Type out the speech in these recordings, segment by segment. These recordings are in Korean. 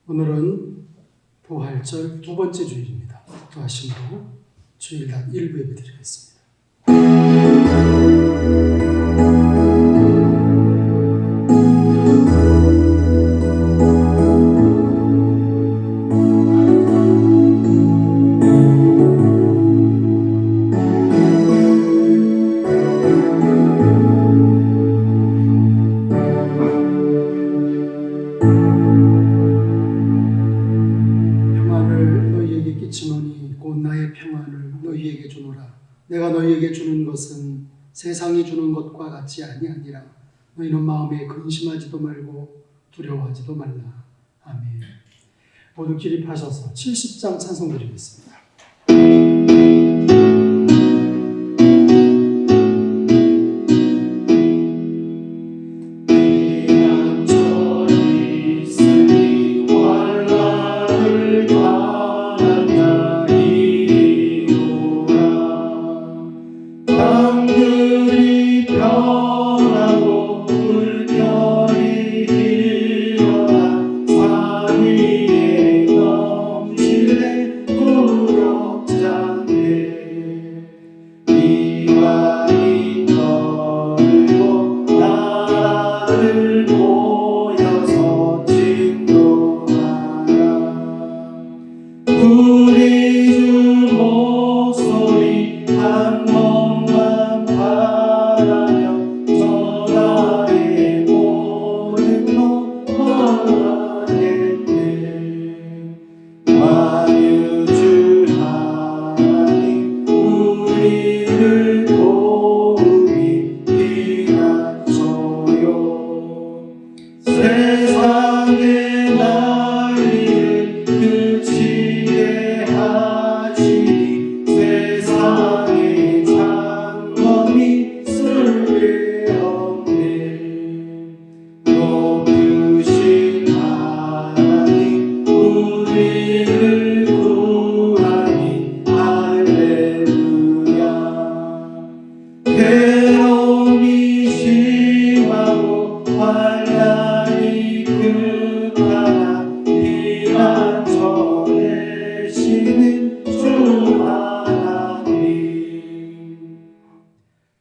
오늘은 부활절 두 번째 주일입니다. 기도하심으로 주일날 1부 예배 드리겠습니다. 내가 너희에게 주는 것은 세상이 주는 것과 같이 아니하니라. 너희는 마음에 근심하지도 말고 두려워하지도 말라. 아멘. 모두 기립하셔서 70장 찬송 드리겠습니다.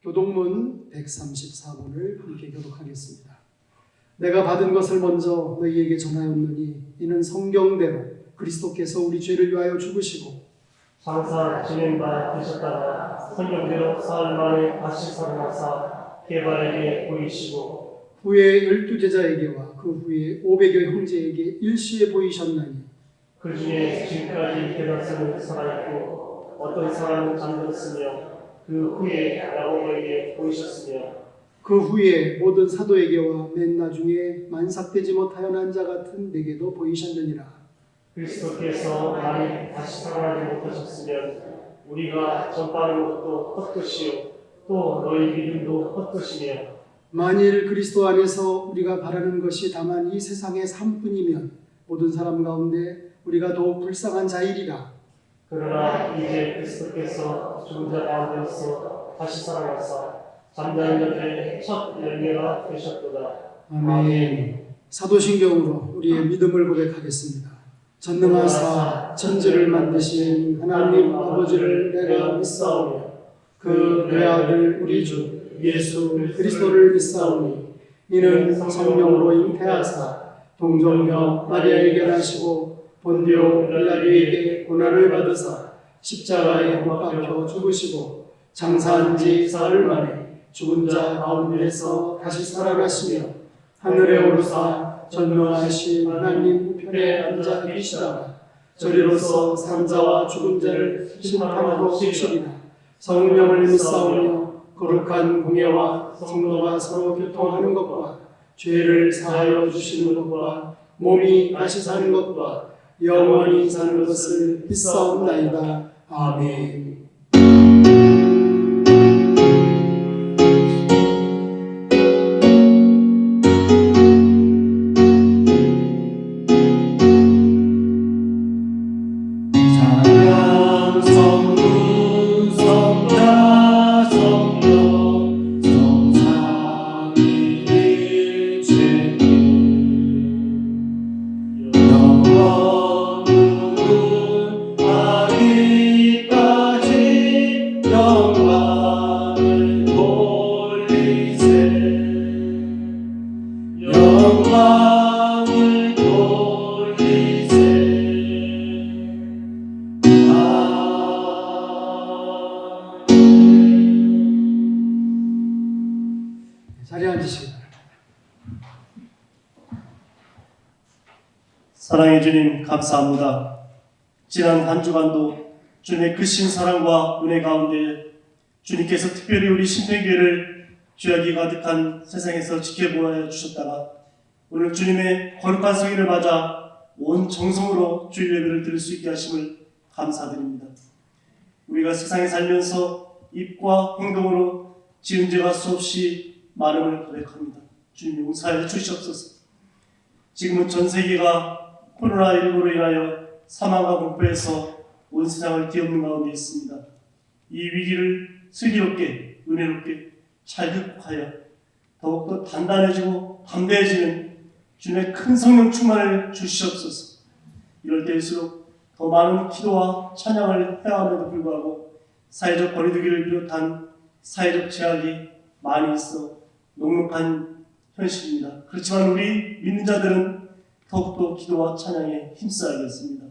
교동문 134번을 함께 교독하겠습니다. 내가 받은 것을 먼저 너희에게 전하였느니 이는 성경대로 그리스도께서 우리 죄를 위하여 죽으시고 장사 지낸 바 되셨다가 성경대로 사흘 만에 다시 살아나사 게바에게 보이시고 후에 12제자에게와 그 후에 500여 형제에게 일시에 보이셨나니 그 중에 지금까지 대다수는 살아있고 어떤 사람은 잠들었으며 그 후에 야고보에게 보이셨으며 그 후에 모든 사도에게와 맨 나중에 만삭되지 못하여 난 자 같은 내게도 보이셨느니라. 그리스도께서 만일 다시 살아나지 못하셨으면 우리가 전파하는 것도 헛것이요 또 너희 믿음도 헛것이며 만일 그리스도 안에서 우리가 바라는 것이 다만 이 세상의 삶뿐이면 모든 사람 가운데 우리가 더욱 불쌍한 자이리라. 그러나 이제 그리스도께서 죽은 자 가운데서 다시 살아나사 잠자는 자들의 첫 열매가 되셨도다. 아멘. 사도신경으로 우리의 믿음을 고백하겠습니다. 전능하사 천지를 만드신 하나님 아버지를 내가 믿사오며 그 내 아들 우리 주 예수 그리스도를 믿사오니 이는 성령으로 잉태하사 동정녀 마리아에게 나시고 본디오 빌라도에게 고난을 받으사 십자가에 못 박혀 죽으시고 장사한 지 사흘 만에 죽은 자 가운데서 다시 살아나시며 하늘에 오르사 전능하신 하나님 편에 앉아 계시다가 저리로서 산자와 죽은 자를 심판하러 오시리라. 성령을 믿사오며 거룩한 공예와 성도가 서로 교통하는 것과 죄를 사하여 주시는 것과 몸이 다시 사는 것과 영원히 사는 것을 믿사옵나이다. 아멘. 영원 사랑해 주님 감사합니다. 지난 한 주간도 주님의 크신 사랑과 은혜 가운데 주님께서 특별히 우리 신평교회를 죄악이 가득한 세상에서 지켜보아 주셨다가 오늘 주님의 거룩한 성일을 맞아 온 정성으로 주일 예배를 드릴 수 있게 하심을 감사드립니다. 우리가 세상에 살면서 입과 행동으로 지은 죄가 수없이 많음을 고백합니다. 주님 용서하여 주시옵소서. 지금은 전 세계가 코로나19로 인하여 사망과 공포에서 온 세상을 뒤엎는 가운데 있습니다. 이 위기를 슬기롭게 은혜롭게 잘 극복하여 더욱더 단단해지고 담대해지는 주님의 큰 성령 충만을 주시옵소서. 이럴 때일수록 더 많은 기도와 찬양을 해야 함에도 불구하고 사회적 거리두기를 비롯한 사회적 제약이 많이 있어 녹록한 현실입니다. 그렇지만 우리 믿는 자들은 더욱더 기도와 찬양에 힘써야겠습니다.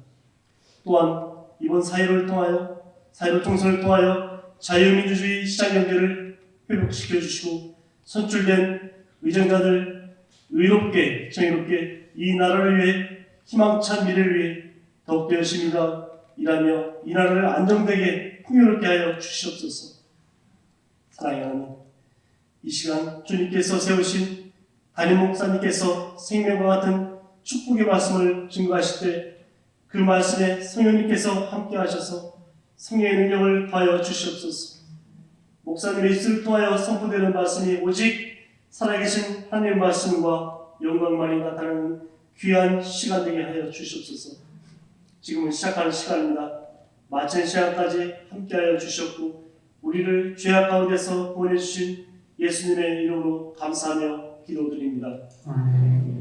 또한 이번 사회를 통하여 사회로 총선을 통하여 자유민주주의 시장경제를 회복시켜 주시고 선출된 의정자들 의롭게 정의롭게 이 나라를 위해 희망찬 미래를 위해 더욱더 열심히 일하며 이 나라를 안정되게 풍요롭게 하여 주시옵소서. 사랑의 하나님, 이 시간 주님께서 세우신 담임 목사님께서 생명과 같은 축복의 말씀을 증거하실 때 그 말씀에 성령님께서 함께 하셔서 성령의 능력을 더하여 주시옵소서. 목사님의 입술을 통하여 선포되는 말씀이 오직 살아계신 하나님의 말씀과 영광만이 나타나는 귀한 시간 되게 하여 주시옵소서. 지금은 시작하는 시간입니다. 마치는 시간까지 함께하여 주셨고 우리를 죄악 가운데서 보내주신 예수님의 이름으로 감사하며 기도드립니다. 아멘.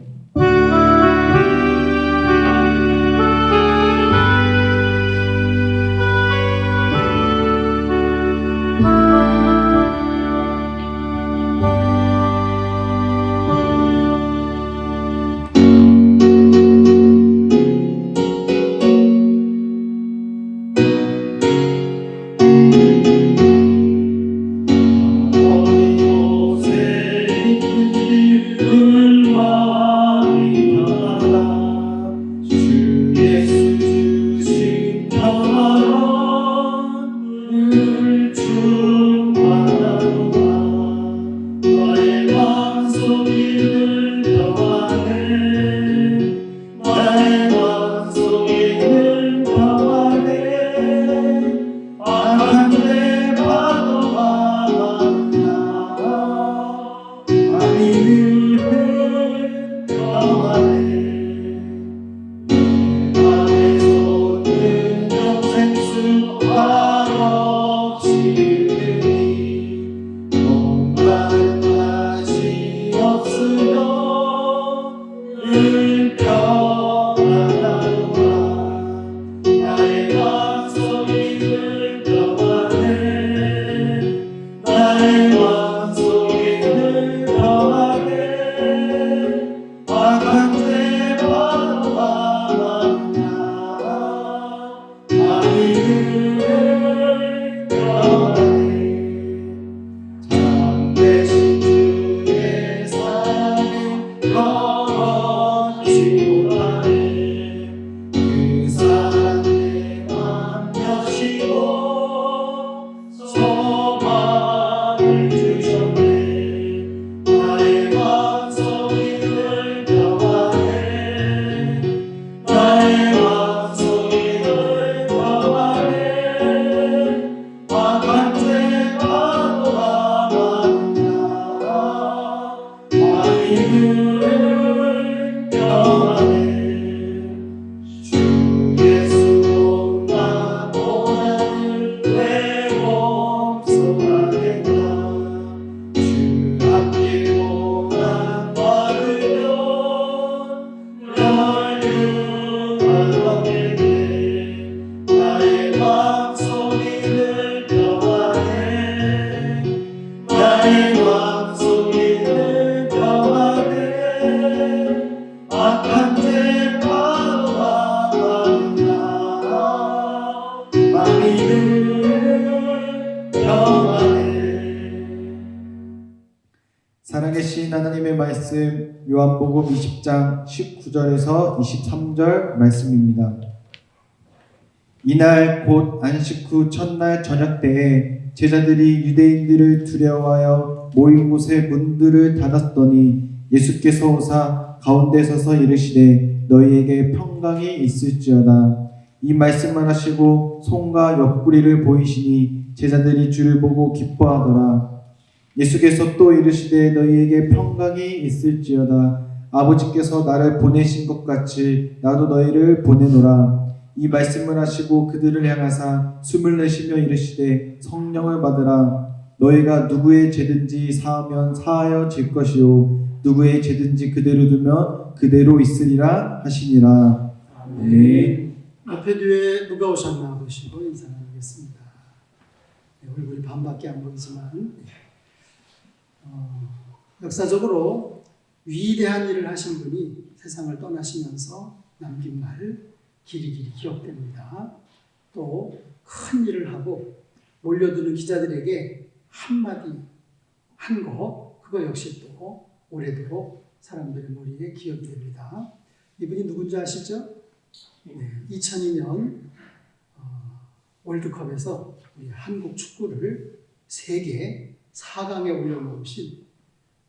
어린 요새 을 마 하나님의 말씀 요한복음 20장 19절에서 23절 말씀입니다. 이날 곧 안식 후 첫날 저녁 때에 제자들이 유대인들을 두려워하여 모인 곳의 문들을 닫았더니 예수께서 오사 가운데 서서 이르시되 너희에게 평강이 있을지어다. 이 말씀만 하시고 손과 옆구리를 보이시니 제자들이 주를 보고 기뻐하더라. 예수께서 또 이르시되 너희에게 평강이 있을지어다. 아버지께서 나를 보내신 것 같이 나도 너희를 보내노라. 이 말씀을 하시고 그들을 향하사 숨을 내쉬며 이르시되 성령을 받으라. 너희가 누구의 죄든지 사하면 사하여 질 것이요 누구의 죄든지 그대로 두면 그대로 있으리라 하시니라. 아멘. 앞에 뒤에 누가 오셨나 보시고 인사 나누겠습니다. 얼굴이 반밖에 안 보이지만 역사적으로 위대한 일을 하신 분이 세상을 떠나시면서 남긴 말 길이 기억됩니다. 또 큰 일을 하고 몰려드는 기자들에게 한마디 한 거, 그거 역시 또 오래도록 사람들의 머리에 기억이 됩니다. 이분이 누군지 아시죠? 2002년 월드컵에서 우리 한국 축구를 세계 4강에 올려놓으신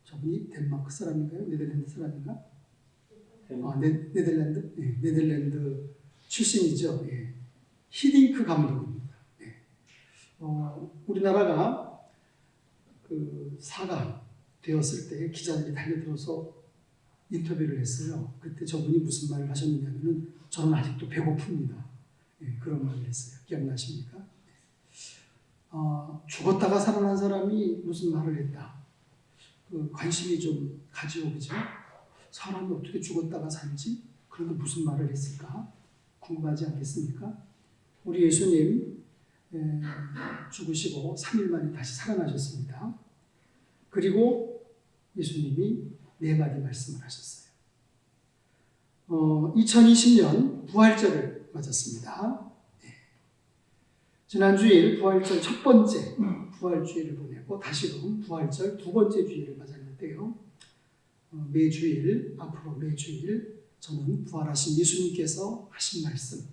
저분이 덴마크 사람인가요? 네덜란드 사람인가? 네덜란드? 네, 네덜란드 출신이죠. 예. 히딩크 감독입니다. 네. 우리나라가 그 4강 되었을 때 기자들이 달려들어서 인터뷰를 했어요. 그때 저분이 무슨 말을 하셨느냐면은 저는 아직도 배고픕니다. 예, 그런 말을 했어요. 기억나십니까? 죽었다가 살아난 사람이 무슨 말을 했다. 관심이 좀 가지요, 그죠? 사람이 어떻게 죽었다가 살지? 그런데 무슨 말을 했을까? 궁금하지 않겠습니까? 우리 예수님 죽으시고 3일 만에 다시 살아나셨습니다. 그리고 예수님이 4마디 말씀을 하셨어요. 2020년 부활절을 맞았습니다. 지난 주일 부활절 첫 번째 부활주일을 보내고 다시금 부활절 두 번째 주일을 맞았는데요. 매주일, 앞으로 매주일 저는 부활하신 예수님께서 하신 말씀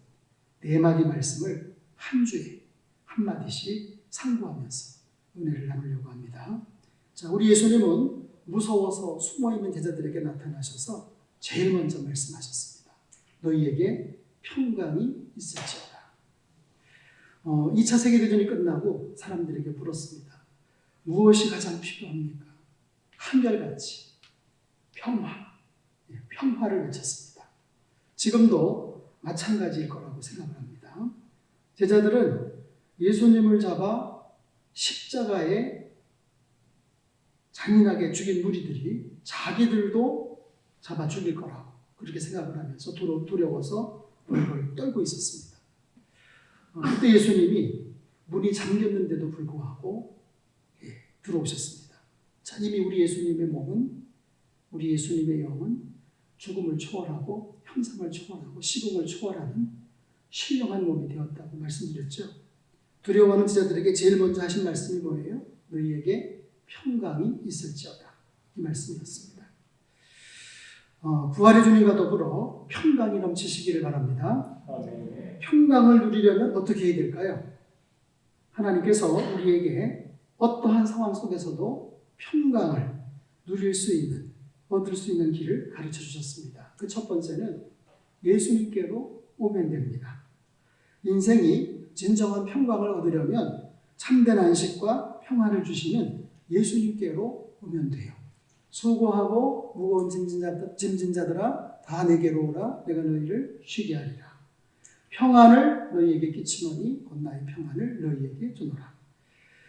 4마디 말씀을 한 주에 한 마디씩 상고하면서 은혜를 나누려고 합니다. 자, 우리 예수님은 무서워서 숨어있는 제자들에게 나타나셔서 제일 먼저 말씀하셨습니다. 너희에게 평강이 있을지어다. 2차 세계대전이 끝나고 사람들에게 물었습니다. 무엇이 가장 필요합니까? 한결같이 평화를 외쳤습니다. 지금도 마찬가지일 거라고 생각을 합니다. 제자들은 예수님을 잡아 십자가에 잔인하게 죽인 무리들이 자기들도 잡아 죽일 거라고 그렇게 생각을 하면서 두려워서 벌벌 떨고 있었습니다. 그때 예수님이 문이 잠겼는데도 불구하고 들어오셨습니다. 자, 이미 우리 예수님의 몸은, 우리 예수님의 영은 죽음을 초월하고 형상을 초월하고 시공을 초월하는 신령한 몸이 되었다고 말씀드렸죠. 두려워하는 제자들에게 제일 먼저 하신 말씀이 뭐예요? 너희에게 평강이 있을지어다. 이 말씀이었습니다. 부활의 주님과 더불어 평강이 넘치시기를 바랍니다. 평강을 누리려면 어떻게 해야 될까요? 하나님께서 우리에게 어떠한 상황 속에서도 평강을 누릴 수 있는, 얻을 수 있는 길을 가르쳐 주셨습니다. 그 첫 번째는 예수님께로 오면 됩니다. 인생이 진정한 평강을 얻으려면 참된 안식과 평안을 주시는 예수님께로 오면 돼요. 수고하고 무거운 짐진 자들아 다 내게로 오라. 내가 너희를 쉬게 하리라. 평안을 너희에게 끼치노니 곧 나의 평안을 너희에게 주노라.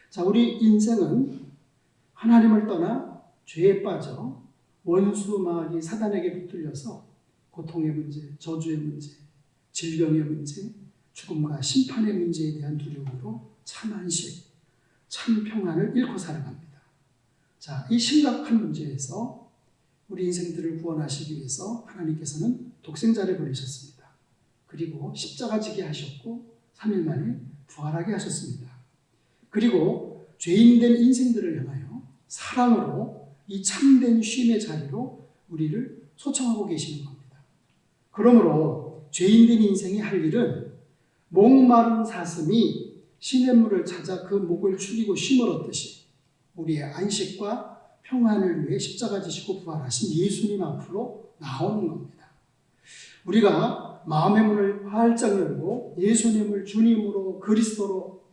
자, 우리 인생은 하나님을 떠나 죄에 빠져 원수 마귀 사단에게 붙들려서 고통의 문제, 저주의 문제, 질병의 문제, 죽음과 심판의 문제에 대한 두려움으로 참 안식, 참 평안을 잃고 살아갑니다. 자, 이 심각한 문제에서 우리 인생들을 구원하시기 위해서 하나님께서는 독생자를 보내셨습니다. 그리고 십자가 지게 하셨고 3일 만에 부활하게 하셨습니다. 그리고 죄인된 인생들을 향하여 사랑으로 이 참된 쉼의 자리로 우리를 초청하고 계시는 겁니다. 그러므로 죄인된 인생이 할 일은 목마른 사슴이 시냇물을 찾아 그 목을 축이고 쉼을 얻듯이 우리의 안식과 평안을 위해 십자가 지시고 부활하신 예수님 앞으로 나오는 겁니다. 우리가 마음의 문을 활짝 열고 예수님을 주님으로 그리스도로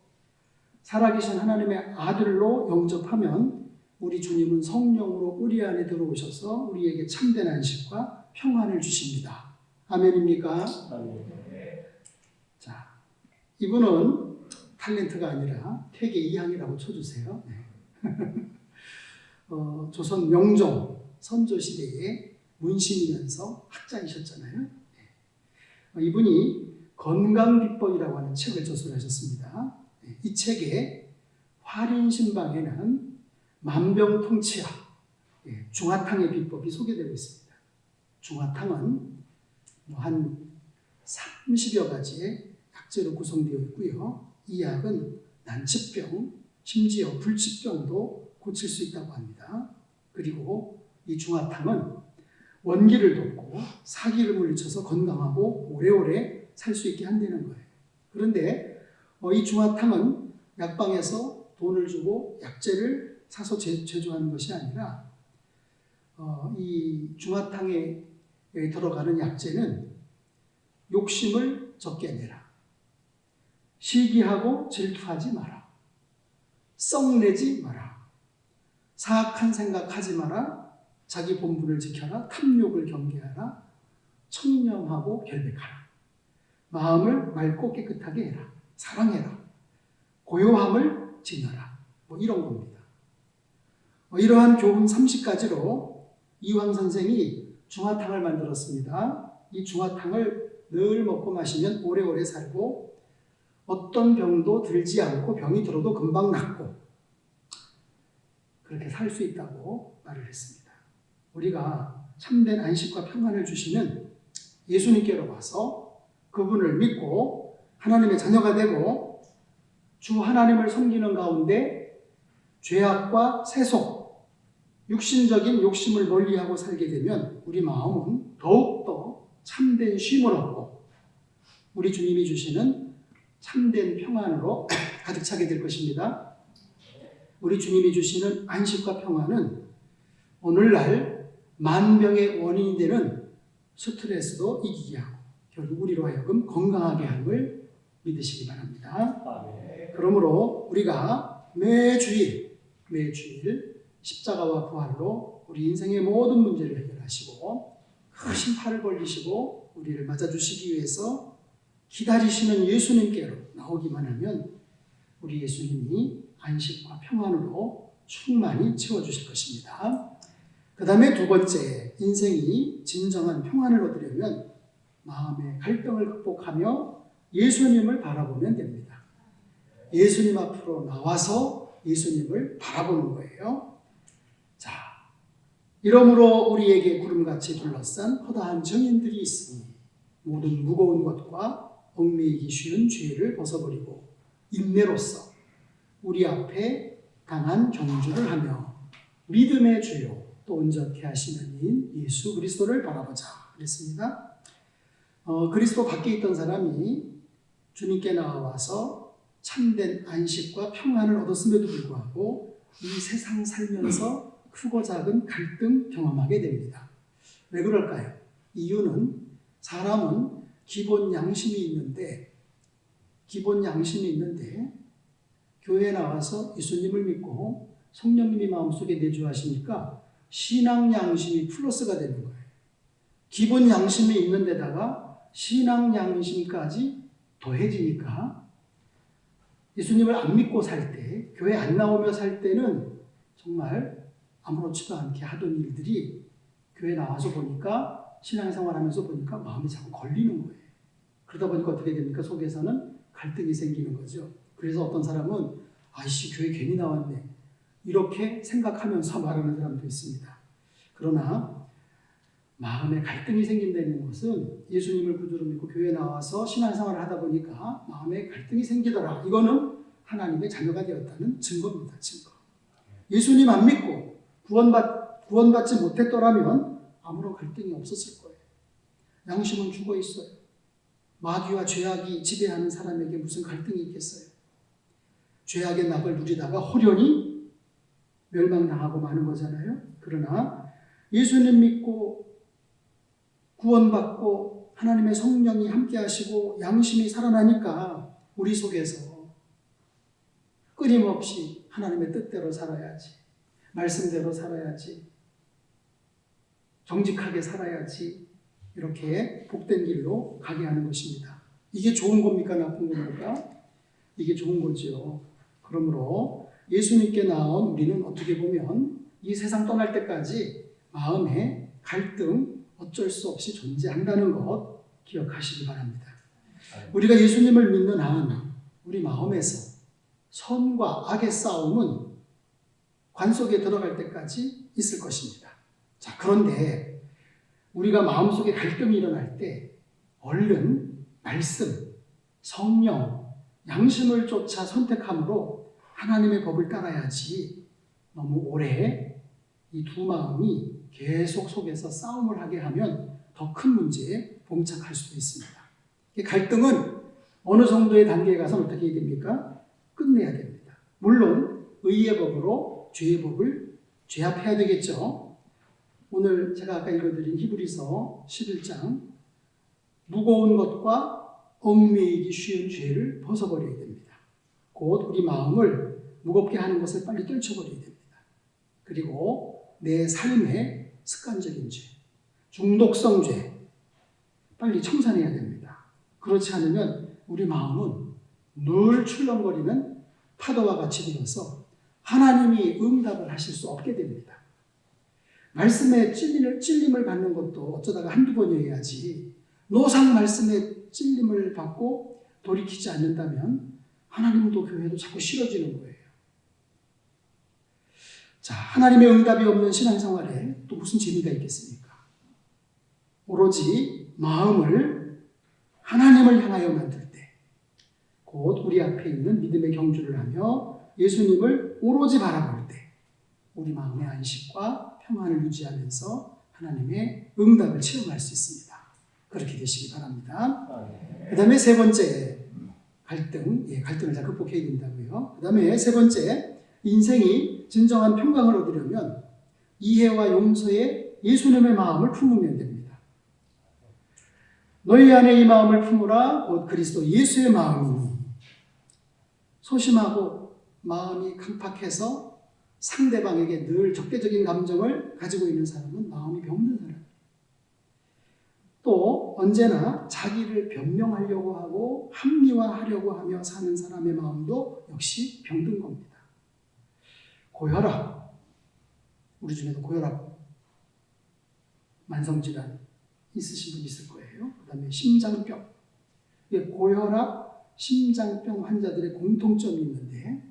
살아계신 하나님의 아들로 영접하면 우리 주님은 성령으로 우리 안에 들어오셔서 우리에게 참된 안식과 평안을 주십니다. 아멘입니까? 자, 이분은 탤런트가 아니라 퇴계 이항이라고 쳐주세요. 네. 조선 명종 선조 시대에 문신이면서 학자이셨잖아요. 네. 이분이 건강비법이라고 하는 책을 저술하셨습니다. 네. 이 책에 활인신방에는 만병통치약, 중화탕의 비법이 소개되고 있습니다. 중화탕은 한 30여 가지의 약재로 구성되어 있고요. 이 약은 난치병, 심지어 불치병도 고칠 수 있다고 합니다. 그리고 이 중화탕은 원기를 돕고 사기를 물리쳐서 건강하고 오래오래 살 수 있게 한다는 거예요. 그런데 이 중화탕은 약방에서 돈을 주고 약재를 사서 제조하는 것이 아니라 이 중화탕에 들어가는 약재는 욕심을 적게 내라. 시기하고 질투하지 마라. 썩내지 마라. 사악한 생각하지 마라. 자기 본분을 지켜라. 탐욕을 경계하라. 청렴하고 결백하라. 마음을 맑고 깨끗하게 해라. 사랑해라. 고요함을 지녀라. 이런 겁니다. 이러한 교훈 30가지로 이황 선생이 중화탕을 만들었습니다. 이 중화탕을 늘 먹고 마시면 오래오래 살고 어떤 병도 들지 않고 병이 들어도 금방 낫고 그렇게 살 수 있다고 말을 했습니다. 우리가 참된 안식과 평안을 주시는 예수님께로 와서 그분을 믿고 하나님의 자녀가 되고 주 하나님을 섬기는 가운데 죄악과 세속, 육신적인 욕심을 멀리하고 살게 되면 우리 마음은 더욱더 참된 쉼을 얻고 우리 주님이 주시는 참된 평안으로 가득 차게 될 것입니다. 우리 주님이 주시는 안식과 평안은 오늘날 만병의 원인이 되는 스트레스도 이기게 하고 결국 우리로 하여금 건강하게 함을 믿으시기 바랍니다. 그러므로 우리가 매주일 십자가와 부활로 우리 인생의 모든 문제를 해결하시고 크신 팔을 벌리시고 우리를 맞아주시기 위해서 기다리시는 예수님께로 나오기만 하면 우리 예수님이 안식과 평안으로 충만히 채워주실 것입니다. 그 다음에 두 번째, 인생이 진정한 평안을 얻으려면 마음의 갈등을 극복하며 예수님을 바라보면 됩니다. 예수님 앞으로 나와서 예수님을 바라보는 거예요. 자, 이러므로 우리에게 구름같이 둘러싼 허다한 증인들이 있으니 모든 무거운 것과 얽매이기 쉬운 죄를 벗어버리고 인내로써 우리 앞에 강한 경주를 하며 믿음의 주요 또 온전케 하시는 이인 예수 그리스도를 바라보자 그랬습니다. 그리스도 밖에 있던 사람이 주님께 나와서 참된 안식과 평안을 얻었음에도 불구하고 이 세상 살면서 크고 작은 갈등 경험하게 됩니다. 왜 그럴까요? 이유는 사람은 기본 양심이 있는데 교회에 나와서 예수님을 믿고 성령님이 마음속에 내주하시니까 신앙 양심이 플러스가 되는 거예요. 기본 양심이 있는 데다가 신앙 양심까지 더해지니까 예수님을 안 믿고 살 때, 교회 안 나오며 살 때는 정말 아무렇지도 않게 하던 일들이 교회 나와서 보니까 신앙생활하면서 보니까 마음이 자꾸 걸리는 거예요. 그러다 보니까 어떻게 됩니까? 속에서는 갈등이 생기는 거죠. 그래서 어떤 사람은 아이씨 교회 괜히 나왔네 이렇게 생각하면서 말하는 사람도 있습니다. 그러나 마음에 갈등이 생긴다는 것은 예수님을 구주로 믿고 교회에 나와서 신앙생활을 하다 보니까 마음에 갈등이 생기더라. 이거는 하나님의 자녀가 되었다는 증거입니다. 증거. 예수님 안 믿고 구원받지 못했더라면 아무런 갈등이 없었을 거예요. 양심은 죽어 있어요. 마귀와 죄악이 지배하는 사람에게 무슨 갈등이 있겠어요? 죄악의 낙을 누리다가 홀연히 멸망당하고 마는 거잖아요. 그러나 예수님 믿고 구원받고 하나님의 성령이 함께 하시고 양심이 살아나니까 우리 속에서 끊임없이 하나님의 뜻대로 살아야지, 말씀대로 살아야지, 정직하게 살아야지, 이렇게 복된 길로 가게 하는 것입니다. 이게 좋은 겁니까? 나쁜 겁니까? 이게 좋은 거죠. 그러므로 예수님께 나온 우리는 어떻게 보면 이 세상 떠날 때까지 마음에 갈등 어쩔 수 없이 존재한다는 것 기억하시기 바랍니다. 우리가 예수님을 믿는 한 우리 마음에서 선과 악의 싸움은 관 속에 들어갈 때까지 있을 것입니다. 자, 그런데 우리가 마음속에 갈등이 일어날 때 얼른 말씀, 성령, 양심을 쫓아 선택함으로 하나님의 법을 따라야지 너무 오래 이 두 마음이 계속 속에서 싸움을 하게 하면 더 큰 문제에 봉착할 수도 있습니다. 갈등은 어느 정도의 단계에 가서 어떻게 됩니까? 끝내야 됩니다. 물론 의의 법으로 죄의 법을 제압해야 되겠죠. 오늘 제가 아까 읽어드린 히브리서 11장 무거운 것과 얽매이기 쉬운 죄를 벗어버려야 됩니다. 곧 우리 마음을 무겁게 하는 것을 빨리 떨쳐버려야 됩니다. 그리고 내 삶의 습관적인 죄, 중독성 죄 빨리 청산해야 됩니다. 그렇지 않으면 우리 마음은 늘 출렁거리는 파도와 같이 되어서 하나님이 응답을 하실 수 없게 됩니다. 말씀에 찔림을 받는 것도 어쩌다가 한두 번이어야지 노상 말씀에 찔림을 받고 돌이키지 않는다면 하나님도 교회도 자꾸 싫어지는 거예요. 자, 하나님의 응답이 없는 신앙생활에 또 무슨 재미가 있겠습니까? 오로지 마음을 하나님을 향하여 만들 때, 곧 우리 앞에 있는 믿음의 경주를 하며 예수님을 오로지 바라볼 때 우리 마음의 안식과 평안을 유지하면서 하나님의 응답을 체험할 수 있습니다. 그렇게 되시기 바랍니다. 그 다음에 세 번째 갈등을 잘 극복해야 된다고요. 그 다음에 세 번째, 인생이 진정한 평강을 얻으려면 이해와 용서에 예수님의 마음을 품으면 됩니다. 너희 안에 이 마음을 품으라 곧 그리스도 예수의 마음이니. 소심하고 마음이 강팍해서 상대방에게 늘 적대적인 감정을 가지고 있는 사람은 마음이 병든 사람. 또 언제나 자기를 변명하려고 하고 합리화하려고 하며 사는 사람의 마음도 역시 병든 겁니다. 고혈압, 우리 중에도 고혈압 만성질환 있으신 분 있을 거예요. 그 다음에 심장병. 고혈압, 심장병 환자들의 공통점이 있는데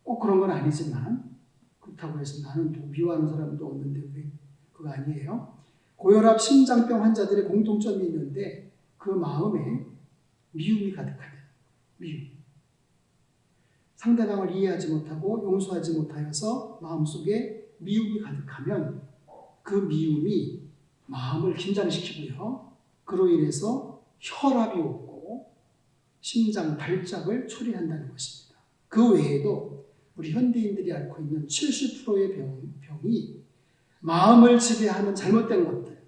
꼭 그런 건 아니지만 그렇다고 해서 나는 미워하는 사람도 없는데 왜 그거 아니에요. 고혈압, 심장병 환자들의 공통점이 있는데 그 마음에 미움이 가득하다. 미움. 상대방을 이해하지 못하고 용서하지 못하여서 마음속에 미움이 가득하면 그 미움이 마음을 긴장시키고요. 그로 인해서 혈압이 오고 심장 발작을 초래한다는 것입니다. 그 외에도 우리 현대인들이 앓고 있는 70%의 병이 마음을 지배하는 잘못된 것들,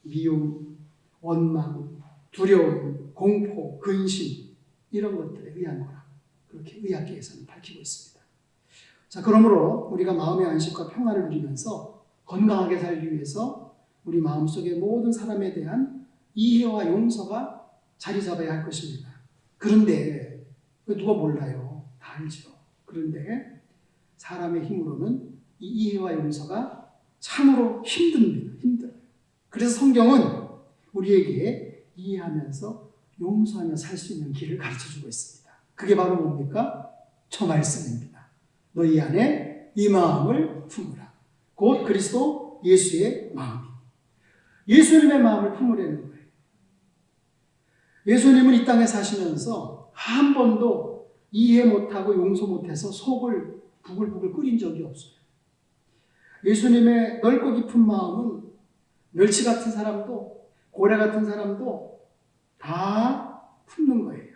미움, 원망, 두려움, 공포, 근심 이런 것들에 의한 거라. 그렇게 의학계에서는 밝히고 있습니다. 자, 그러므로 우리가 마음의 안식과 평안을 누리면서 건강하게 살기 위해서 우리 마음속의 모든 사람에 대한 이해와 용서가 자리 잡아야 할 것입니다. 그런데 누가 몰라요? 다 알죠. 그런데 사람의 힘으로는 이 이해와 용서가 참으로 힘듭니다. 힘들어요. 그래서 성경은 우리에게 이해하면서 용서하며 살 수 있는 길을 가르쳐주고 있습니다. 그게 바로 뭡니까? 저 말씀입니다. 너희 안에 이 마음을 품으라. 곧 그리스도 예수의 마음이. 예수님의 마음을 품으려는 거예요. 예수님은 이 땅에 사시면서 한 번도 이해 못하고 용서 못해서 속을 부글부글 끓인 적이 없어요. 예수님의 넓고 깊은 마음은 멸치 같은 사람도 고래 같은 사람도 다 품는 거예요.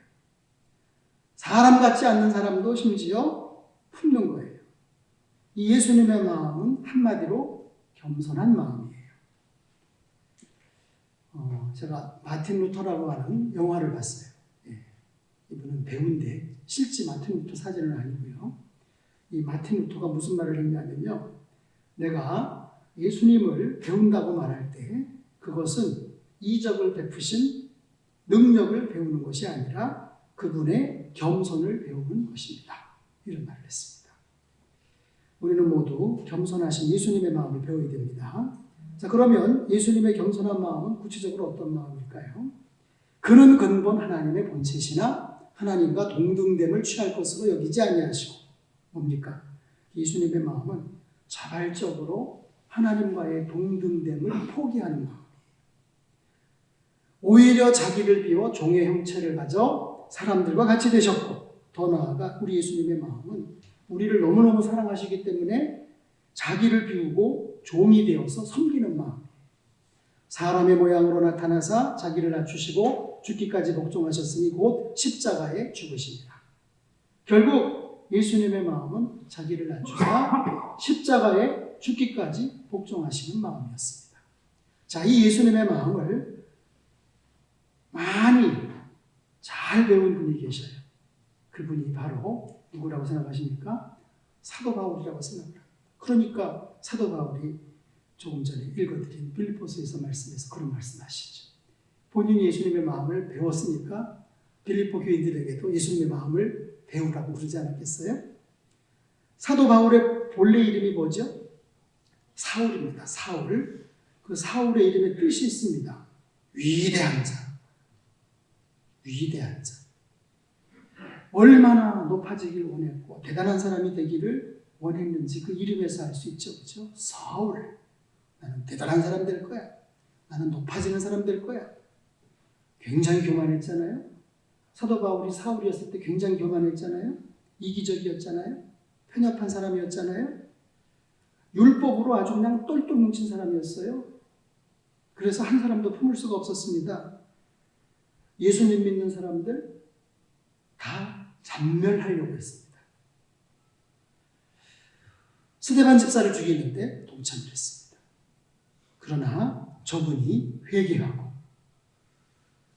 사람 같지 않는 사람도 심지어 품는 거예요. 이 예수님의 마음은 한마디로 겸손한 마음이에요. 제가 마틴 루터라고 하는 영화를 봤어요. 예. 이분은 배우인데 실제 마틴 루터 사진은 아니고요. 이 마틴 루터가 무슨 말을 했냐면요. 내가 예수님을 배운다고 말할 때 그것은 이적을 베푸신 능력을 배우는 것이 아니라 그분의 겸손을 배우는 것입니다. 이런 말을 했습니다. 우리는 모두 겸손하신 예수님의 마음을 배워야 됩니다. 자, 그러면 예수님의 겸손한 마음은 구체적으로 어떤 마음일까요? 그는 근본 하나님의 본체시나 하나님과 동등됨을 취할 것으로 여기지 아니하시고 뭡니까? 예수님의 마음은 자발적으로 하나님과의 동등됨을 포기하는 마음이에요. 오히려 자기를 비워 종의 형체를 가져 사람들과 같이 되셨고 더 나아가 우리 예수님의 마음은 우리를 너무너무 사랑하시기 때문에 자기를 비우고 종이 되어서 섬기는 마음이에요. 사람의 모양으로 나타나사 자기를 낮추시고 죽기까지 복종하셨으니 곧 십자가에 죽으십니다. 결국 예수님의 마음은 자기를 낮추사 십자가에 죽기까지 복종하시는 마음이었습니다. 자, 이 예수님의 마음을 많이 잘 배운 분이 계셔요. 그분이 바로 누구라고 생각하십니까? 사도 바울이라고 생각합니다. 그러니까 사도 바울이 조금 전에 읽어드린 빌립보서에서 말씀해서 그런 말씀하시죠. 본인이 예수님의 마음을 배웠으니까 빌립보 교인들에게도 예수님의 마음을 배우라고 그러지 않았겠어요? 사도 바울의 본래 이름이 뭐죠? 사울입니다. 사울. 그 사울의 이름에 뜻이 있습니다. 위대한 자. 위대한 자. 얼마나 높아지길 원했고 대단한 사람이 되기를 원했는지 그 이름에서 알 수 있죠. 그렇죠? 사울. 나는 대단한 사람 될 거야. 나는 높아지는 사람 될 거야. 굉장히 교만했잖아요. 사도 바울이 사울이었을 때 굉장히 교만했잖아요. 이기적이었잖아요. 편협한 사람이었잖아요. 율법으로 아주 그냥 똘똘 뭉친 사람이었어요. 그래서 한 사람도 품을 수가 없었습니다. 예수님 믿는 사람들 다 잔멸하려고 했습니다. 스데반 집사를 죽이는데 동참을 했습니다. 그러나 저분이 회개하고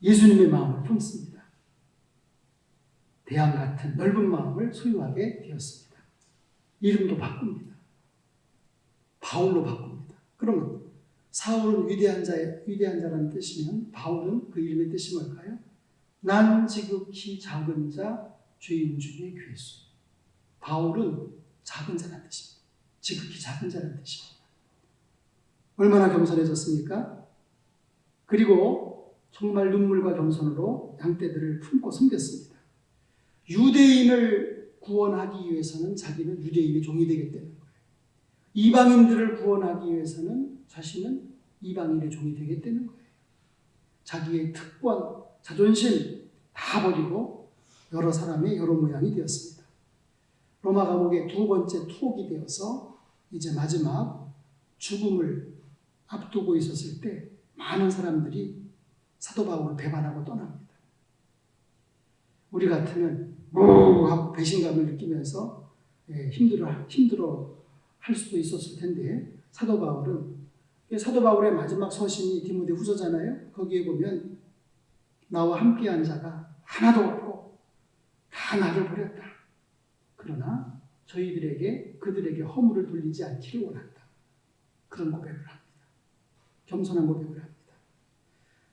예수님의 마음을 품습니다. 대양 같은 넓은 마음을 소유하게 되었습니다. 이름도 바꿉니다. 바울로 바꿉니다. 그러면 사울은 위대한 자라는 뜻이면 바울은 그 이름의 뜻이 뭘까요? 난 지극히 작은 자, 죄인 중에 괴수. 바울은 작은 자라는 뜻입니다. 지극히 작은 자라는 뜻입니다. 얼마나 겸손해졌습니까? 그리고 정말 눈물과 겸손으로 양떼들을 품고 섬겼습니다. 유대인을 구원하기 위해서는 자기는 유대인의 종이 되겠다는 거예요. 이방인들을 구원하기 위해서는 자신은 이방인의 종이 되겠다는 거예요. 자기의 특권, 자존심 다 버리고 여러 사람의 여러 모양이 되었습니다. 로마 감옥의 두 번째 투옥이 되어서 이제 마지막 죽음을 앞두고 있었을 때 많은 사람들이 사도 바울을 배반하고 떠납니다. 우리 같으면 하고 배신감을 느끼면서 힘들어 할 수도 있었을 텐데 사도 바울의 마지막 서신이 디모데 후서잖아요. 거기에 보면 나와 함께한 자가 하나도 없고 다 나를 버렸다. 그러나 그들에게 허물을 돌리지 않기를 원한다. 그런 고백을 합니다. 겸손한 고백을 합니다.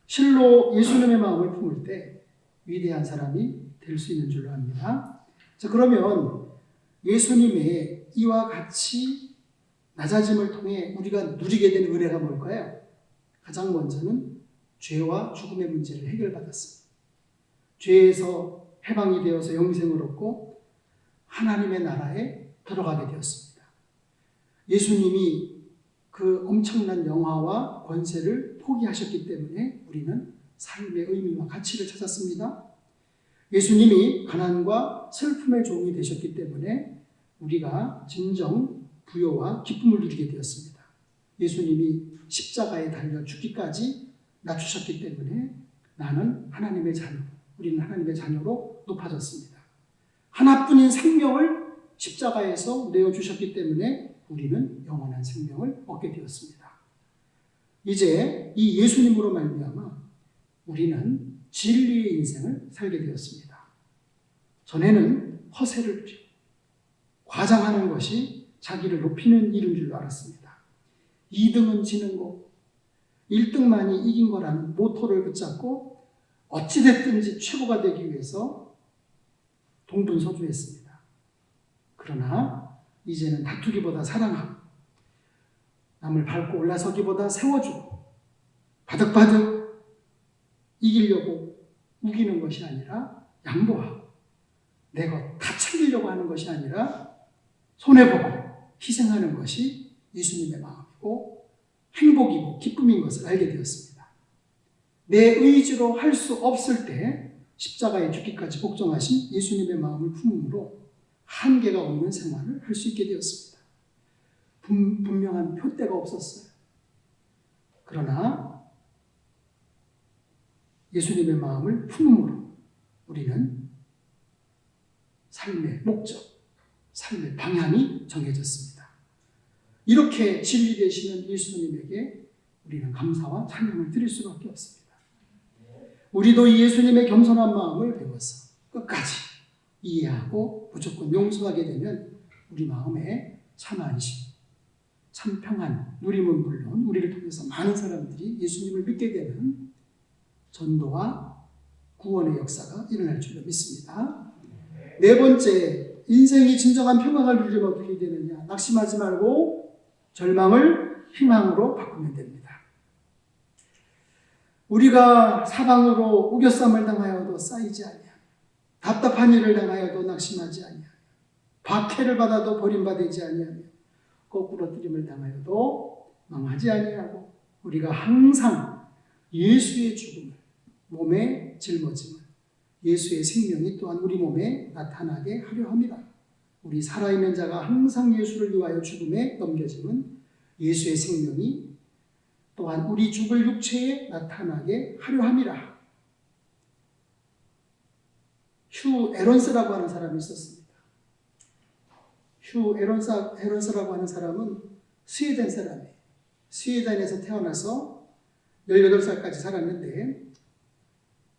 실로 예수님의 마음을 품을 때 위대한 사람이 될 수 있는 줄로 압니다. 자, 그러면 예수님의 이와 같이 낮아짐을 통해 우리가 누리게 된 은혜가 뭘까요? 가장 먼저는 죄와 죽음의 문제를 해결받았습니다. 죄에서 해방이 되어서 영생을 얻고 하나님의 나라에 들어가게 되었습니다. 예수님이 그 엄청난 영화와 권세를 포기하셨기 때문에 우리는 삶의 의미와 가치를 찾았습니다. 예수님이 가난과 슬픔의 종이 되셨기 때문에 우리가 진정 부여와 기쁨을 누리게 되었습니다. 예수님이 십자가에 달려 죽기까지 낮추셨기 때문에 나는 하나님의 자녀, 우리는 하나님의 자녀로 높아졌습니다. 하나뿐인 생명을 십자가에서 내어주셨기 때문에 우리는 영원한 생명을 얻게 되었습니다. 이제 이 예수님으로 말미암아 우리는 진리의 인생을 살게 되었습니다. 전에는 허세를 부리고 과장하는 것이 자기를 높이는 일인 줄 알았습니다. 2등은 지는 거, 1등만이 이긴 거라는 모토를 붙잡고 어찌됐든지 최고가 되기 위해서 동분서주했습니다. 그러나 이제는 다투기보다 사랑하고 남을 밟고 올라서기보다 세워주고 바득바득 이기려고 우기는 것이 아니라 양보하고 내 것 다 챙기려고 하는 것이 아니라 손해보고 희생하는 것이 예수님의 마음이고 행복이고 기쁨인 것을 알게 되었습니다. 내 의지로 할 수 없을 때 십자가에 죽기까지 복종하신 예수님의 마음을 품음으로 한계가 없는 생활을 할 수 있게 되었습니다. 분명한 표대가 없었어요. 그러나 예수님의 마음을 품음으로 우리는 삶의 목적, 삶의 방향이 정해졌습니다. 이렇게 진리 되시는 예수님에게 우리는 감사와 찬양을 드릴 수밖에 없습니다. 우리도 이 예수님의 겸손한 마음을 배워서 끝까지 이해하고 무조건 용서하게 되면 우리 마음에 참 안심, 참 평안, 누림은 물론 우리를 통해서 많은 사람들이 예수님을 믿게 되는 전도와 구원의 역사가 일어날 줄로 믿습니다. 네 번째, 인생이 진정한 평강을 누리려면 어떻게 되느냐? 낙심하지 말고 절망을 희망으로 바꾸면 됩니다. 우리가 사방으로 우겨쌈을 당하여도 쌓이지 아니하며 답답한 일을 당하여도 낙심하지 아니하며 박해를 받아도 버림받지 아니하며 거꾸로 뜨림을 당하여도 망하지 아니하고 우리가 항상 예수의 죽음을 몸에 짊어지면 예수의 생명이 또한 우리 몸에 나타나게 하려 합니다. 우리 살아있는 자가 항상 예수를 위하여 죽음에 넘겨지면 예수의 생명이 또한 우리 죽을 육체에 나타나게 하려 합니다. 휴 에런스라고 하는 사람이 있었습니다. 휴 에런스라고 하는 사람은 스웨덴 사람이에요. 스웨덴에서 태어나서 18살까지 살았는데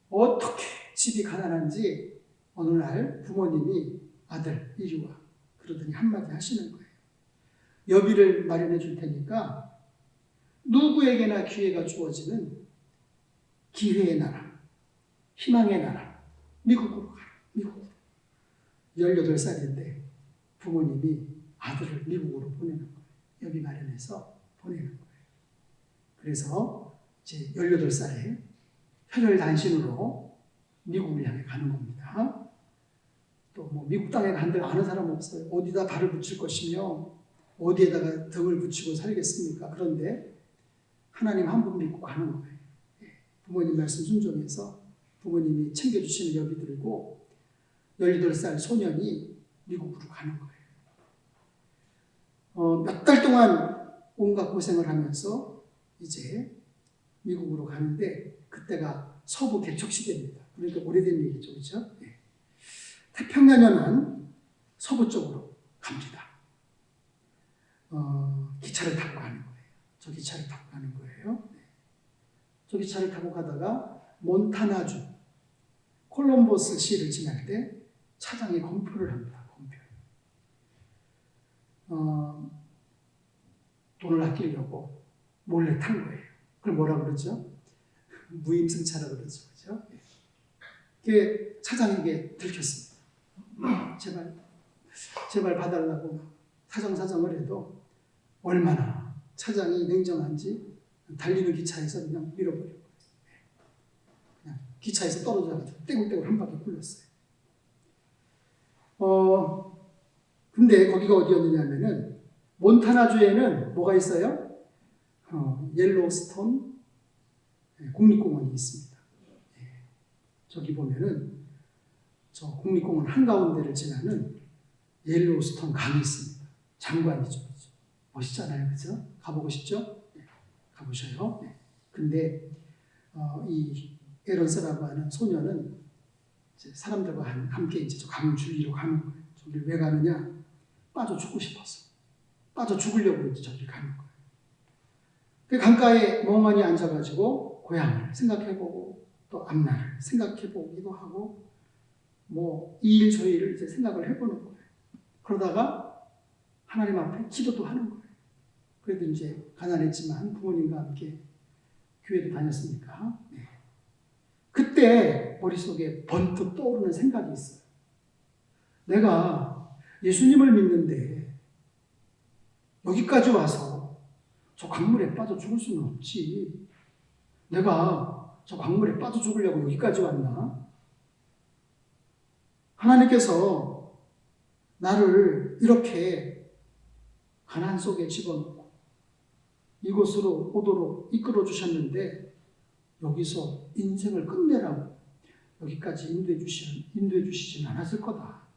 어떻게 집이 가난한지 어느 날 부모님이 아들 이리 와 그러더니 한마디 하시는 거예요. 여비를 마련해 줄 테니까 누구에게나 기회가 주어지는 기회의 나라, 희망의 나라, 미국으로 가라. 미국으로. 18살인데 부모님이 아들을 미국으로 보내는 거예요. 여비 마련해서 보내는 거예요. 그래서 이제 18살에 혈혈단신으로 미국을 향해 가는 겁니다. 또 뭐 미국 땅에 간들 아는 사람 없어요. 어디다 발을 붙일 것이며 어디에다가 등을 붙이고 살겠습니까? 그런데 하나님 한 분 믿고 가는 거예요. 부모님 말씀 순종해서 부모님이 챙겨주시는 여비 들고 18살 소년이 미국으로 가는 거예요. 몇 달 동안 온갖 고생을 하면서 이제 미국으로 가는데 그때가 서부 개척 시대입니다. 그러니까 오래된 얘기죠, 그렇죠? 네. 태평양 연안 서부 쪽으로 갑니다. 기차를 타고 가는 거예요. 저 기차를 타고 가는 거예요. 네. 저 기차를 타고 가다가 몬타나주 콜럼버스 시를 지날 때 차장이 검표를 합니다. 검표. 돈을 아끼려고 몰래 탄 거예요. 그걸 뭐라 그러죠? 무임승차라고 그러죠. 그죠? 그게 차장에게 들켰습니다. 제발 봐달라고 사정을 해도 얼마나 차장이 냉정한지 달리는 기차에서 그냥 밀어버리고 그냥 기차에서 떨어져가지고 떼굴떼굴 한 바퀴 굴렀어요. 근데 거기가 어디였느냐 하면은 몬타나주에는 뭐가 있어요? 옐로스톤 국립공원이 있습니다. 저기 보면은 저 국립공원 한가운데를 지나는 옐로스톤 강이 있습니다. 장관이죠. 멋있잖아요. 그죠? 가보고 싶죠? 네, 가보셔요. 네. 근데 이 에런스라고 하는 소녀는 이제 사람들과 함께 이제 저 강 주위로 가는 거예요. 저길 왜 가느냐? 빠져 죽고 싶어서. 빠져 죽으려고 이제 저길 가는 거예요. 그 강가에 멍하니 앉아가지고 고향을 생각해보고 또 앞날을 생각해보기도 하고 뭐 이 일 저 일을 이제 생각을 해보는 거예요. 그러다가 하나님 앞에 기도도 하는 거예요. 그래도 이제 가난했지만 부모님과 함께 교회도 다녔으니까. 네. 그때 머릿속에 번뜩 떠오르는 생각이 있어요. 내가 예수님을 믿는데 여기까지 와서 저 강물에 빠져 죽을 수는 없지. 내가 저 강물에 빠져 죽으려고 여기까지 왔나? 하나님께서 나를 이렇게 가난 속에 집어넣고 이곳으로 오도록 이끌어 주셨는데 여기서 인생을 끝내라고 여기까지 인도해 주시진 않았을 거다.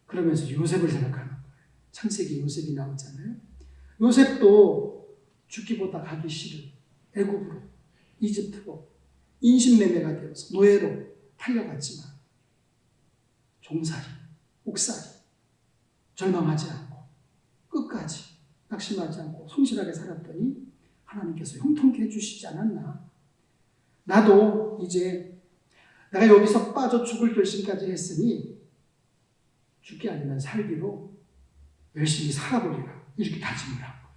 그러면서 요셉을 생각하는 거예요. 창세기 요셉이 나오잖아요. 요셉도 죽기보다 가기 싫은 애굽으로, 이집트로 인신매매가 되어서 노예로 팔려갔지만 종살이, 옥살이 절망하지 않고 끝까지 낙심하지 않고 성실하게 살았더니 하나님께서 형통케 해주시지 않았나. 나도 이제 내가 여기서 빠져 죽을 결심까지 했으니 죽기 아니면 살기로 열심히 살아보리라 이렇게 다짐을 한 거예요.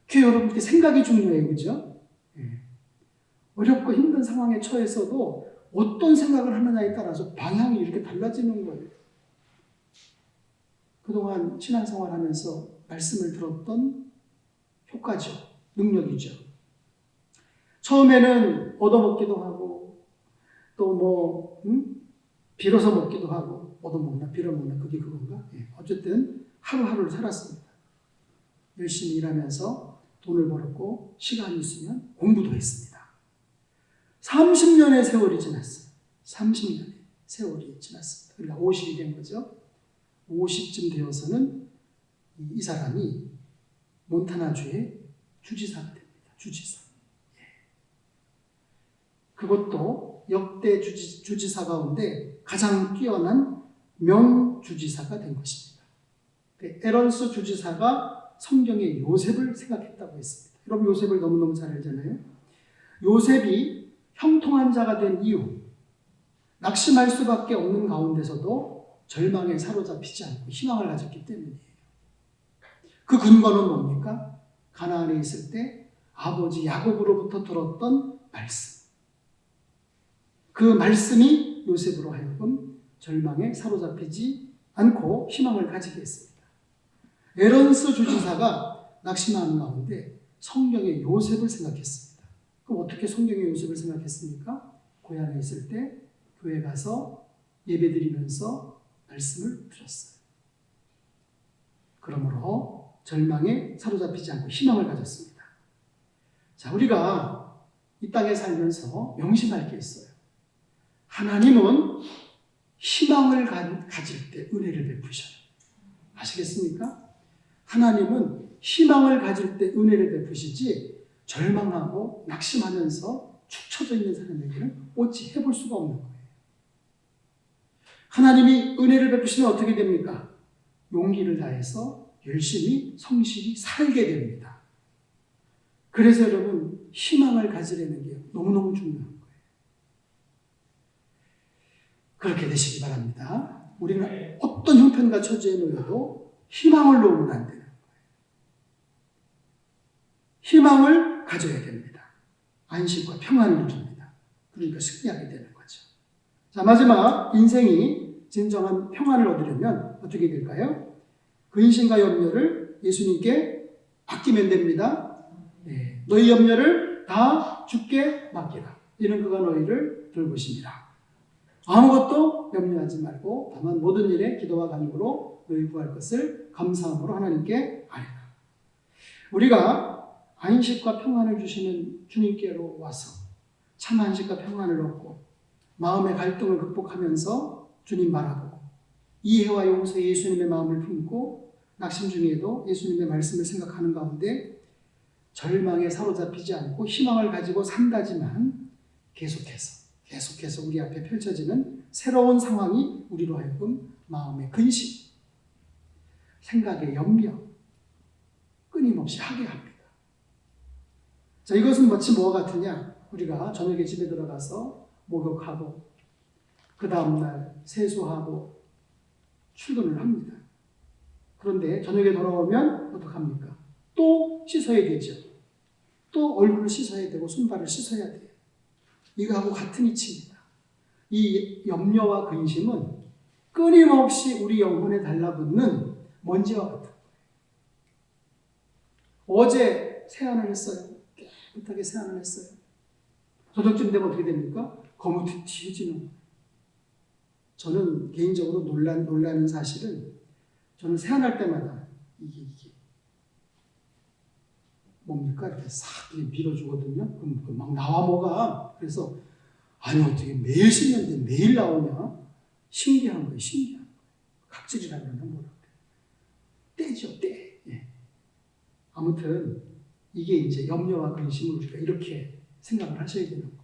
그 여러분 이렇게 생각이 중요해요. 그죠? 예. 어렵고 힘든 상황에 처해서도 어떤 생각을 하느냐에 따라서 방향이 이렇게 달라지는 거예요. 그동안 신앙생활 하면서 말씀을 들었던 효과죠. 능력이죠. 처음에는 얻어먹기도 하고 또 빌어서 먹기도 하고 얻어먹나 빌어먹나 그게 그건가? 예. 어쨌든 하루하루를 살았습니다. 열심히 일하면서 돈을 벌었고 시간이 있으면 공부도 했습니다. 30년의 세월이 지났어요. 30년의 세월이 지났습니다. 그러니까 50이 된 거죠. 50쯤 되어서는 이 사람이 몬타나주의 주지사가 됩니다. 주지사. 예. 그것도 역대 주지사 가운데 가장 뛰어난 명주지사가 된 것입니다. 에런스 주지사가 성경의 요셉을 생각했다고 했습니다. 여러분 요셉을 너무너무 잘 알잖아요. 요셉이 형통한 자가 된 이유, 낙심할 수밖에 없는 가운데서도 절망에 사로잡히지 않고 희망을 가졌기 때문이에요. 그 근거는 뭡니까? 가나안에 있을 때 아버지 야곱으로부터 들었던 말씀. 그 말씀이 요셉으로 하여금 절망에 사로잡히지 않고 희망을 가지게 했습니다. 에런스 주지사가 낙심하는 가운데 성경의 요셉을 생각했습니다. 그럼 어떻게 성경의 요셉을 생각했습니까? 고향에 있을 때 교회 가서 예배드리면서 말씀을 들었어요. 그러므로 절망에 사로잡히지 않고 희망을 가졌습니다. 자, 우리가 이 땅에 살면서 명심할 게 있어요. 하나님은 희망을 가질 때 은혜를 베푸셔요. 아시겠습니까? 하나님은 희망을 가질 때 은혜를 베푸시지 절망하고 낙심하면서 축 처져 있는 사람에게는 어찌 해볼 수가 없는 거예요. 하나님이 은혜를 베푸시면 어떻게 됩니까? 용기를 다해서 열심히 성실히 살게 됩니다. 그래서 여러분 희망을 가지려는 게 너무너무 중요한 거예요. 그렇게 되시기 바랍니다. 우리는 어떤 형편과 처지에 놓여도 희망을 놓으면 안 되는 거예요. 희망을 가져야 됩니다. 안식과 평안을 줍니다. 그러니까 승리하게 되는 거죠. 자, 마지막 인생이 진정한 평안을 얻으려면 어떻게 될까요? 근심과 염려를 예수님께 맡기면 됩니다. 네. 너희 염려를 다 주께 맡기라. 이는 그가 너희를 돌보십니다. 아무것도 염려하지 말고 다만 모든 일에 기도와 간구로 너희 구할 것을 감사함으로 하나님께 아뢰라. 우리가 안식과 평안을 주시는 주님께로 와서 참 안식과 평안을 얻고 마음의 갈등을 극복하면서 주님 바라보고 이해와 용서의 예수님의 마음을 품고 낙심 중에도 예수님의 말씀을 생각하는 가운데 절망에 사로잡히지 않고 희망을 가지고 산다지만 계속해서 우리 앞에 펼쳐지는 새로운 상황이 우리로 하여금 마음의 근심, 생각의 염려, 끊임없이 하게 합니다. 자, 이것은 마치 뭐와 같으냐? 우리가 저녁에 집에 들어가서 목욕하고 그 다음날 세수하고 출근을 합니다. 그런데 저녁에 돌아오면 어떡합니까? 또 씻어야 되죠. 또 얼굴을 씻어야 되고 손발을 씻어야 돼요. 이거하고 같은 이치입니다. 이 염려와 근심은 끊임없이 우리 영혼에 달라붙는 먼지와 같은 거예요. 어제 세안을 했어요. 깨끗하게 세안을 했어요. 저녁쯤 되면 어떻게 됩니까? 거무튀해지는 거예요. 저는 개인적으로 놀라는 사실은 저는 세안할 때마다 이게 뭡니까? 이렇게 싹 밀어주거든요. 그럼 막 나와 뭐가. 그래서 아니 어떻게 매일 씻는데 매일 나오냐? 신기한 거예요. 신기한 거예요. 각질이라 그러나 뭐라 그래요. 때죠, 때. 예. 아무튼 이게 이제 염려와 근심을 우리가 이렇게 생각을 하셔야 되는 거예요.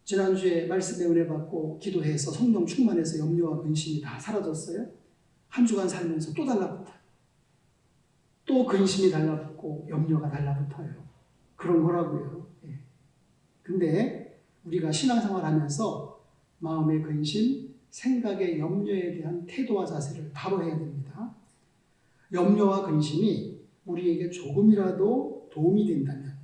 지난주에 말씀에 은혜 받고 기도해서 성령 충만해서 염려와 근심이 다 사라졌어요. 한 주간 살면서 또 달라붙어요. 또 근심이 달라붙고 염려가 달라붙어요. 그런 거라고요. 예. 근데 우리가 신앙생활 하면서 마음의 근심, 생각의 염려에 대한 태도와 자세를 바로 해야 됩니다. 염려와 근심이 우리에게 조금이라도 도움이 된다면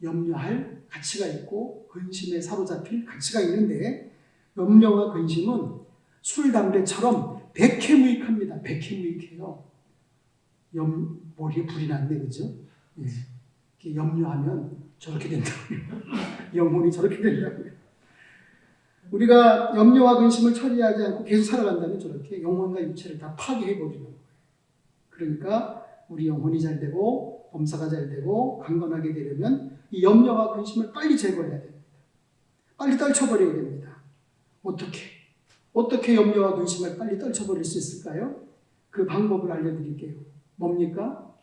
염려할 가치가 있고 근심에 사로잡힐 가치가 있는데 염려와 근심은 술, 담배처럼 백해무익합니다. 백해무익해요. 머리에 불이 났네, 그죠? 예. 염려하면 저렇게 된다고요. 영혼이 저렇게 된다고요. 우리가 염려와 근심을 처리하지 않고 계속 살아간다면 저렇게 영혼과 육체를 다 파괴해버리는 거예요. 그러니까 우리 영혼이 잘 되고 범사가 잘 되고 강건하게 되려면 이 염려와 근심을 빨리 제거해야 됩니다. 빨리 떨쳐버려야 됩니다. 어떻게 염려와 근심을 빨리 떨쳐버릴 수 있을까요? 그 방법을 알려드릴게요. 뭡니까?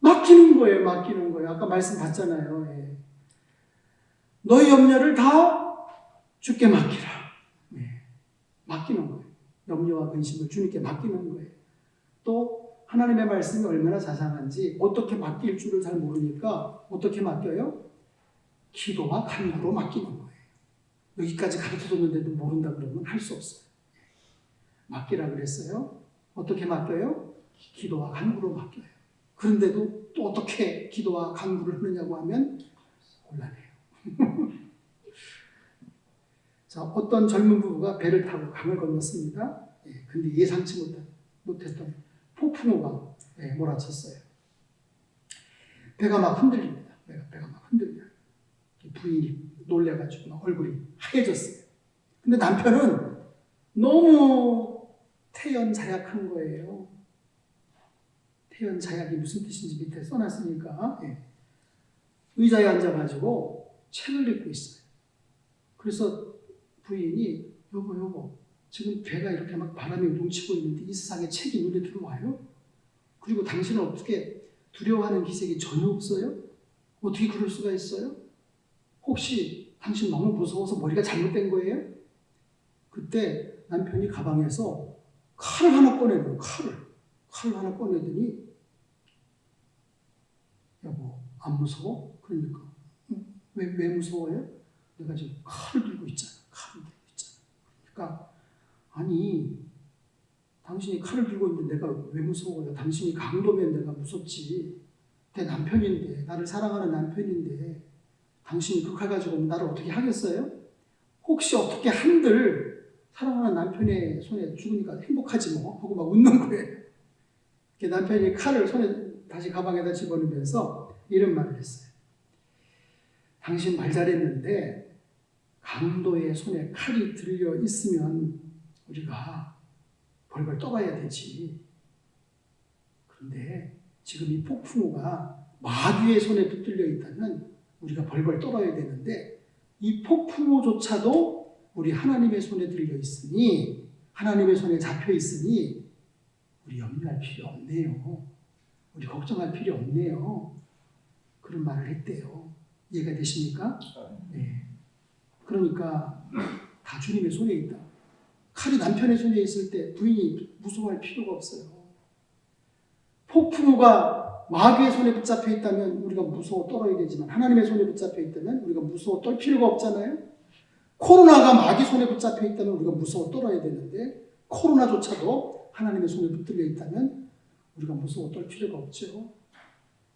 맡기는 거예요. 맡기는 거예요. 아까 말씀 봤잖아요. 예. 너의 염려를 다 주께 맡기라. 예. 맡기는 거예요. 염려와 근심을 주님께 맡기는 거예요. 또 하나님의 말씀이 얼마나 자상한지 어떻게 맡길 줄을 잘 모르니까 어떻게 맡겨요? 기도와 간구로 맡기는 거예요. 여기까지 가르쳐줬는데도 모른다 그러면 할 수 없어요. 맡기라 그랬어요. 어떻게 맡겨요? 기도와 간구로 맡겨요. 그런데도 또 어떻게 기도와 간구를 하느냐고 하면 곤란해요. 자, 어떤 젊은 부부가 배를 타고 강을 건넜습니다. 근데 예상치 못했던 폭풍우가 몰아쳤어요. 배가 막 흔들립니다. 배가 막 흔들려요. 부인이 놀래가지고 막 얼굴이 하얘졌어요. 근데 남편은 너무 태연자약한 거예요. 태연자약이 무슨 뜻인지 밑에 써놨으니까 의자에 앉아가지고 책을 읽고 있어요. 그래서 부인이 여보 지금 배가 이렇게 막 바람이 뭉치고 있는데 이 세상에 책이 눈에 들어와요? 그리고 당신은 어떻게 두려워하는 기색이 전혀 없어요? 어떻게 그럴 수가 있어요? 혹시 당신 너무 무서워서 머리가 잘못된 거예요? 그때 남편이 가방에서 칼을 하나 꺼내요. 칼을 하나 꺼내더니 여보 안 무서워? 그러니까 왜 무서워요? 내가 지금 칼을 들고 있잖아. 그러니까 아니 당신이 칼을 들고 있는데 내가 왜 무서워요? 당신이 강도면 내가 무섭지. 내 남편인데 나를 사랑하는 남편인데 당신이 그 칼 가지고 나를 어떻게 하겠어요? 혹시 어떻게 한들 사랑하는 남편의 손에 죽으니까 행복하지 뭐 하고 막 웃는 거예요. 남편이 칼을 손에 다시 가방에다 집어넣으면서 이런 말을 했어요. 당신 말 잘했는데 강도의 손에 칼이 들려 있으면 우리가 벌벌 떠봐야 되지. 그런데 지금 이 폭풍우가 마귀의 손에 붙들려 있다면 우리가 벌벌 떨어야 되는데 이 폭풍우조차도 우리 하나님의 손에 들려 있으니 하나님의 손에 잡혀 있으니 우리 염려할 필요 없네요. 우리 걱정할 필요 없네요. 그런 말을 했대요. 이해가 되십니까? 네. 그러니까 다 주님의 손에 있다. 칼이 남편의 손에 있을 때 부인이 무서워할 필요가 없어요. 폭풍우가 마귀의 손에 붙잡혀 있다면 우리가 무서워 떨어야 되지만 하나님의 손에 붙잡혀 있다면 우리가 무서워 떨 필요가 없잖아요. 코로나가 마귀 손에 붙잡혀 있다면 우리가 무서워 떨어야 되는데 코로나조차도 하나님의 손에 붙들려 있다면 우리가 무서워 떨 필요가 없죠.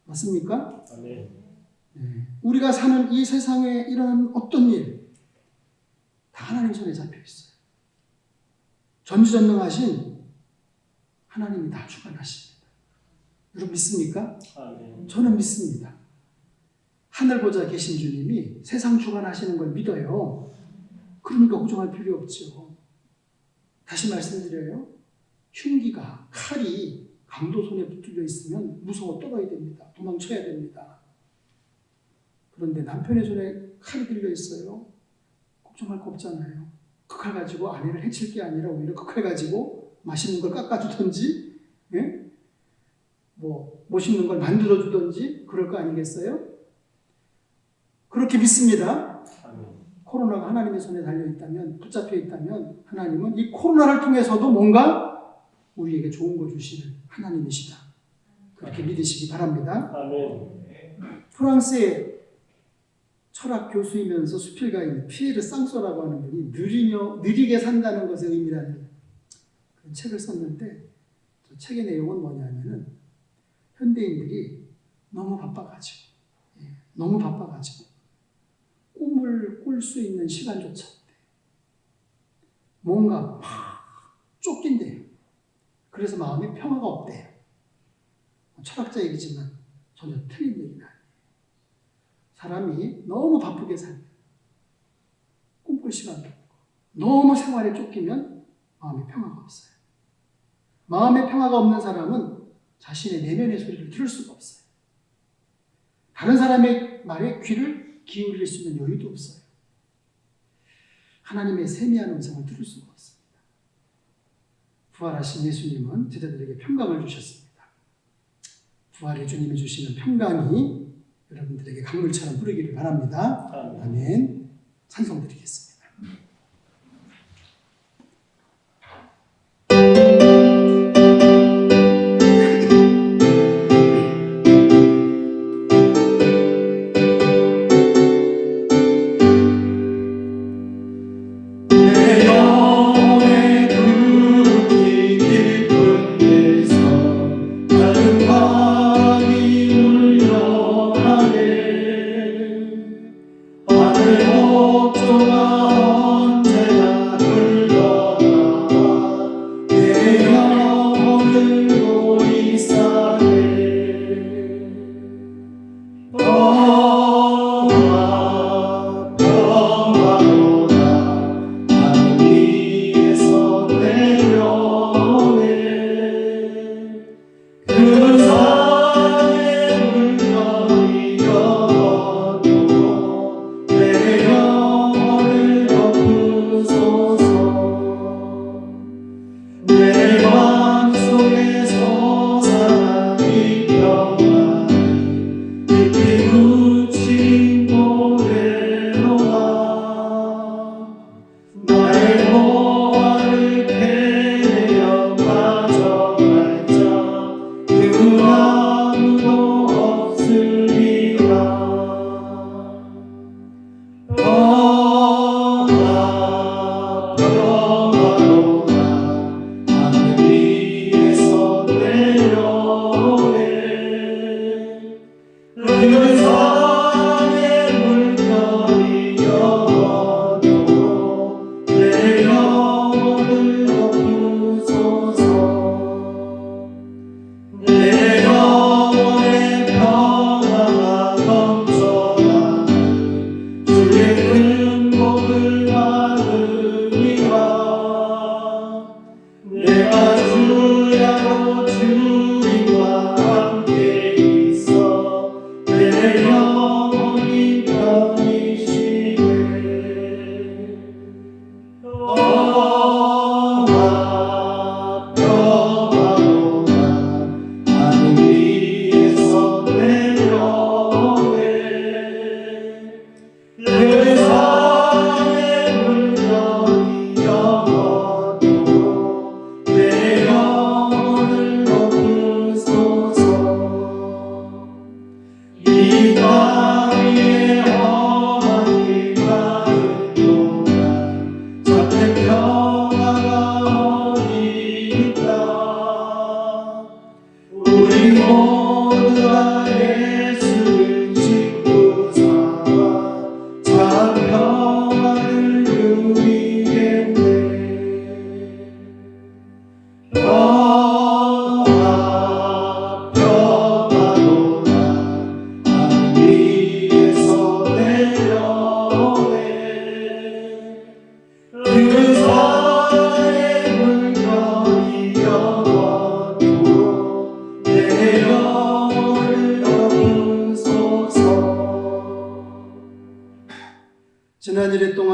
맞습니까? 아멘. 네. 우리가 사는 이 세상에 일어나는 어떤 일 다 하나님 손에 잡혀 있어요. 전지전능하신 하나님이 다 주관하십니다. 여러분 믿습니까? 아멘. 저는 믿습니다. 하늘 보좌 계신 주님이 세상 주관하시는 걸 믿어요. 그러니까 걱정할 필요 없죠. 다시 말씀드려요. 흉기가 칼이 강도 손에 붙들려 있으면 무서워 떨어야 됩니다. 도망쳐야 됩니다. 그런데 남편의 손에 칼이 들려 있어요. 걱정할 거 없잖아요. 그 칼 가지고 아내를 해칠 게 아니라 오히려 그 칼 가지고 맛있는 걸 깎아주든지, 예? 뭐 멋있는 걸 만들어주든지 그럴 거 아니겠어요? 그렇게 믿습니다. 아멘. 코로나가 하나님의 손에 달려있다면, 붙잡혀 있다면 하나님은 이 코로나를 통해서도 뭔가 우리에게 좋은 거 주시는 하나님이시다. 그렇게 믿으시기 바랍니다. 아멘. 프랑스의 철학 교수이면서 수필가인 피에르 쌍소라고 하는 분이 느리게 산다는 것의 의미라는 그런 책을 썼는데 저 책의 내용은 뭐냐면은 현대인들이 너무 바빠가지고 꿈을 꿀 수 있는 시간조차 없대. 뭔가 막 쫓긴대요. 그래서 마음에 평화가 없대요. 철학자 얘기지만 전혀 틀린 얘기는 아니에요. 사람이 너무 바쁘게 살면 꿈꿀 시간도 없고 너무 생활에 쫓기면 마음에 평화가 없어요. 마음에 평화가 없는 사람은 자신의 내면의 소리를 들을 수가 없어요. 다른 사람의 말에 귀를 기울일 수 있는 여유도 없어요. 하나님의 세미한 음성을 들을 수가 없습니다. 부활하신 예수님은 제자들에게 평강을 주셨습니다. 부활의 주님이 주시는 평강이 여러분들에게 강물처럼 흐르기를 바랍니다. 아멘. 찬송 드리겠습니다.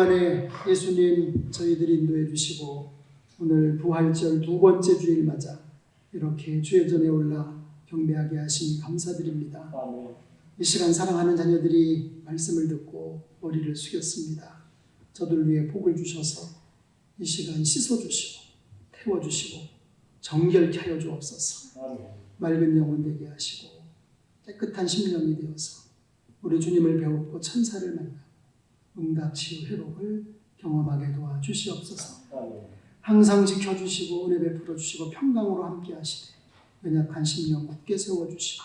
그동안에 예수님 저희들이 인도해 주시고 오늘 부활절 두 번째 주일 맞아 이렇게 주의 전에 올라 경배하게 하시니 감사드립니다. 아멘. 이 시간 사랑하는 자녀들이 말씀을 듣고 머리를 숙였습니다. 저들 위해 복을 주셔서 이 시간 씻어주시고 태워주시고 정결케 하여 주옵소서. 아멘. 맑은 영혼 되게 하시고 깨끗한 심령이 되어서 우리 주님을 배웠고 천사를 만나 응답 치유 회복을 경험하게 도와주시옵소서. 아멘. 항상 지켜주시고 은혜 베풀어 주시고 평강으로 함께 하시되 연약한 심령 굳게 세워주시고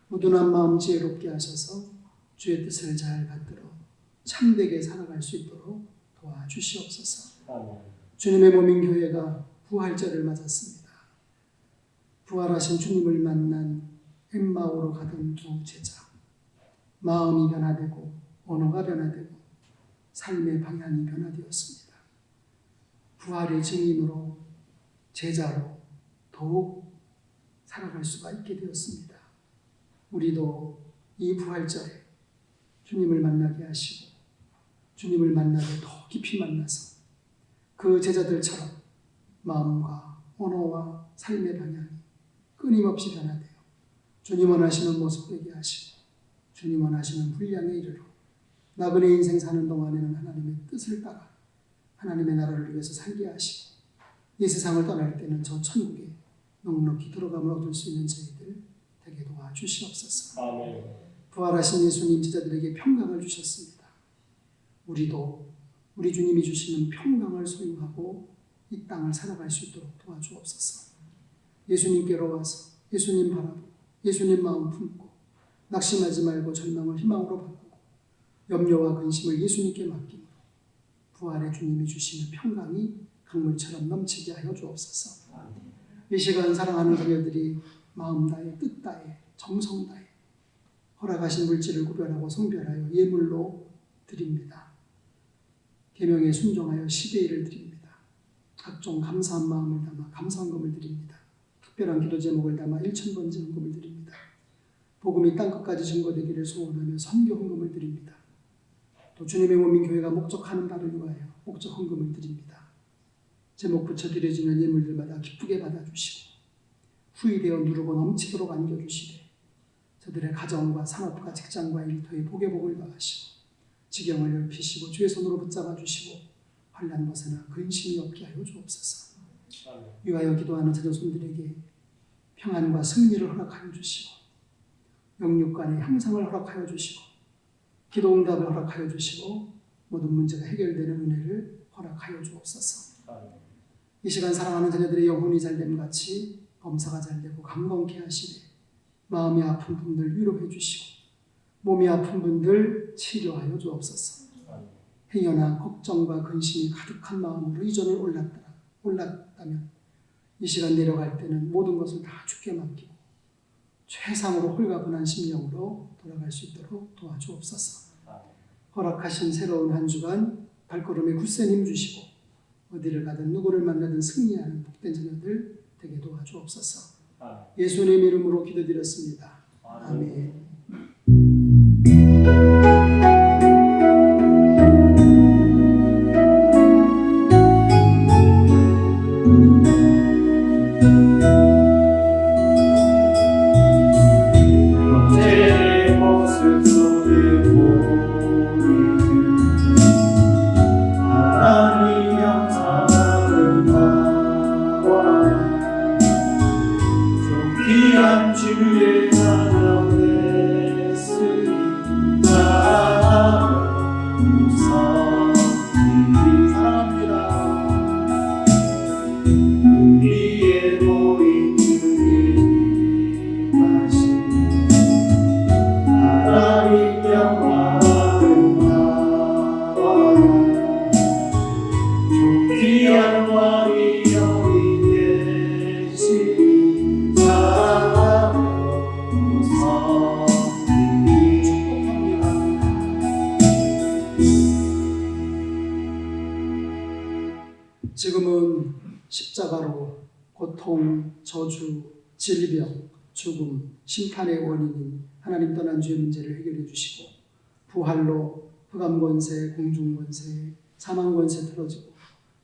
무둔한 마음 지혜롭게 하셔서 주의 뜻을 잘 받들어 참되게 살아갈 수 있도록 도와주시옵소서. 아멘. 주님의 몸인 교회가 부활절을 맞았습니다. 부활하신 주님을 만난 엠마오로 가던 두 제자, 마음이 변화되고 언어가 변화되고 삶의 방향이 변화되었습니다. 부활의 증인으로 제자로 더욱 살아갈 수가 있게 되었습니다. 우리도 이 부활절에 주님을 만나게 하시고 주님을 만나게 더 깊이 만나서 그 제자들처럼 마음과 언어와 삶의 방향이 끊임없이 변화되어 주님 원하시는 모습 되게 하시고 주님 원하시는 분량에 이르러 나그네 인생 사는 동안에는 하나님의 뜻을 따라 하나님의 나라를 위해서 살게 하시고 이 세상을 떠날 때는 저 천국에 넉넉히 들어감을 얻을 수 있는 저희들 되게 도와주시옵소서. 아멘. 부활하신 예수님 제자들에게 평강을 주셨습니다. 우리도 우리 주님이 주시는 평강을 소유하고 이 땅을 살아갈 수 있도록 도와주옵소서. 예수님께로 와서 예수님 바라보고 예수님 마음 품고 낙심하지 말고 절망을 희망으로 바꾸고 염려와 근심을 예수님께 맡김으로 부활의 주님이 주시는 평강이 강물처럼 넘치게 하여 주옵소서. 이 시간 사랑하는 자녀들이 마음 다해 뜻 다해 정성 다해 허락하신 물질을 구별하고 성별하여 예물로 드립니다. 계명에 순종하여 10의 1을 드립니다. 각종 감사한 마음을 담아 감사헌금을 드립니다. 특별한 기도 제목을 담아 1,000번째 헌금을 드립니다. 복음이 땅끝까지 증거되기를 소원하며 선교 헌금을 드립니다. 또 주님의 몸인 교회가 목적하는 바를 위하여 목적 헌금을 드립니다. 제목 붙여 드려지는 예물들마다 기쁘게 받아주시고 후이되어 누르고 넘치도록 안겨주시되 저들의 가정과 산업과 직장과 일터에 복의 복을 더하시고 지경을 넓히시고 주의 손으로 붙잡아 주시고 환난 벗어나 근심이 없게 하여 주옵소서. 위하여 기도하는 자녀손들에게 평안과 승리를 허락하여 주시고 영육간의 향상을 허락하여 주시고 기도 응답을 허락하여 주시고 모든 문제가 해결되는 은혜를 허락하여 주옵소서. 이 시간 사랑하는 자녀들의 영혼이 잘됨 같이 범사가 잘되고 강건케 하시되 마음이 아픈 분들 위로해 주시고 몸이 아픈 분들 치료하여 주옵소서. 행여나 걱정과 근심이 가득한 마음으로 이전을 올랐다면 이 시간 내려갈 때는 모든 것을 다 주께 맡기고 최상으로 홀가분한 심령으로 돌아갈 수 있도록 도와주옵소서. 허락하신 새로운 한 주간 발걸음에 굳센 힘 주시고 어디를 가든 누구를 만나든 승리하는 복된 자녀들 되게 도와주옵소서. 예수님 이름으로 기도드렸습니다. 아멘. 지금은 십자가로 고통, 저주, 질병, 죽음, 심판의 원인인 하나님 떠난 죄의 문제를 해결해 주시고 부활로 흑암 권세, 공중 권세, 사망 권세 틀어지고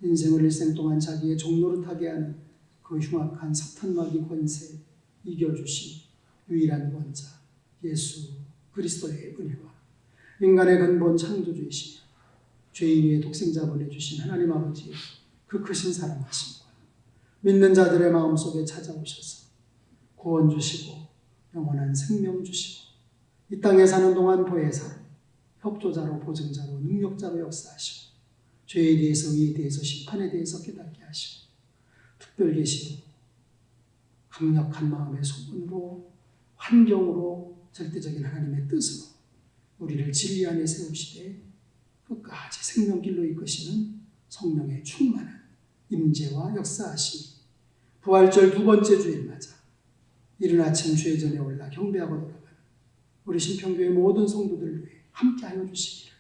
인생을 일생 동안 자기의 종노릇하게 하는 그 흉악한 사탄마귀 권세 이겨주신 유일한 원자 예수 그리스도의 은혜와 인간의 근본 창조주이시며 죄인의 독생자 보내주신 하나님 아버지의 그 크신 사랑하심과 믿는 자들의 마음속에 찾아오셔서 구원 주시고 영원한 생명 주시고 이 땅에 사는 동안 보혜사로 협조자로 보증자로 능력자로 역사하시고 죄에 대해서 의에 대해서 심판에 대해서 깨닫게 하시고 특별 계시로 강력한 마음의 소원으로 환경으로 절대적인 하나님의 뜻으로 우리를 진리 안에 세우시되 끝까지 생명길로 이끄시는 성령의 충만한 임재와 역사하심이 부활절 두 번째 주일 맞아 이른 아침 주의 전에 올라 경배하고 돌아가는 우리 신평교회 모든 성도들 위해 함께하여 주시기를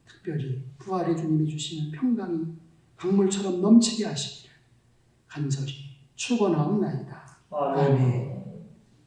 특별히 부활의 주님이 주시는 평강이 강물처럼 넘치게 하시기를 간절히 축원하옵나이다. 아멘. 아멘.